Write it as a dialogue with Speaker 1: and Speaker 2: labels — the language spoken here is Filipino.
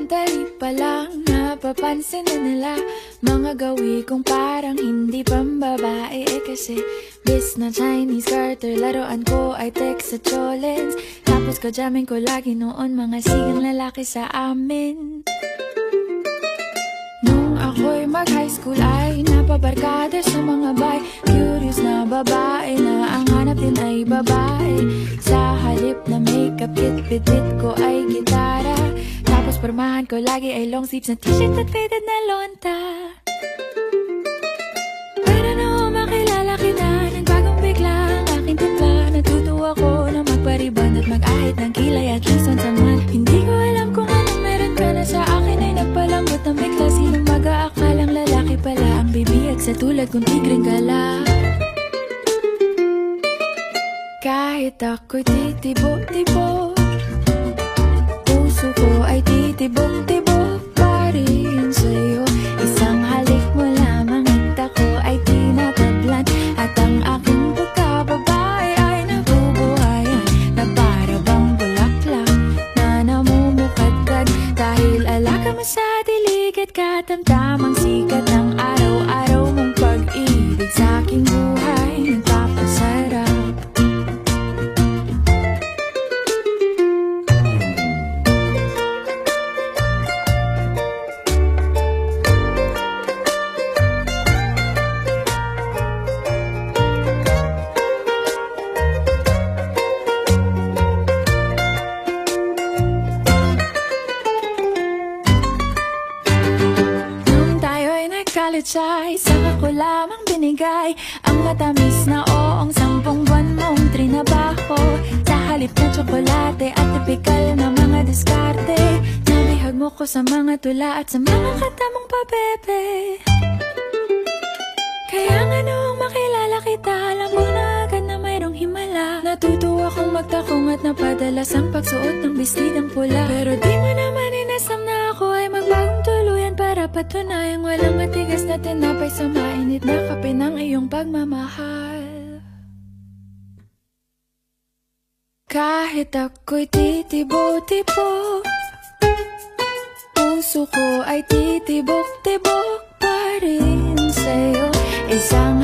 Speaker 1: Sandali pa lang napapansin na nila mga gawi kong parang hindi pambabae. Kasi bis na Chinese Carter, laruan ko ay text sa cholens. Tapos kajamin ko lagi noon mga sigang lalaki sa amin. Nung ako'y mag-high school ay napabarkada sa mga bay. Curious na babae na ang hanap din ay babae. Sa halip na makeup kit, bit-bit ko ay gitara. Tapos pormahan ko lagi ay long sleeves na t-shirt at faded na lonta. Para na makilala kita, nagbagong bigla ang aking timpla. Natutuwa ko na magpariban at mag-ahit ng kilay at least once a month. Hindi ko alam kung anong meron ka na sa akin ay nagpalambot ng bigla. Sinong mag-aakalang lalaki pala ang bibiyag sa tulad kong tigreng gala. Kahit ako'y titibok-tibok, puso ko ay titibok-tibok pa rin sa'yo. Isang halik mo lamang at ako ay tinatablan. At ang aking pagkababae ay nabubuhayan na para bang bulaklak na namumukadkad. Dahil alaga mo sa dilig at katamtamang sikat ng araw-araw mong pag-ibig sa aking buhay nagpapasarap. College ay saka ko lamang binigay ang matamis na oong 10 buwan mong trinabaho. Sa halip na tsokolate at tipikal na mga diskarte, nabihag mo ko sa mga tula at sa mga kanta mong pabebe. Kaya nga noong makilala kita, alam ko na agad na mayroong himala. Natutuwa kong magtakong at napadalas ang pagsuot ng bestidang pula. Pero di mo naman inasam na ako ay magbagong tuluyan para patunayang walang matigas na tinapay sa mainit na kape ng iyong pagmamahal. Kahit ako'y titibo-tibo, puso ko ay titibok-tibok pa rin sa'yo. Isang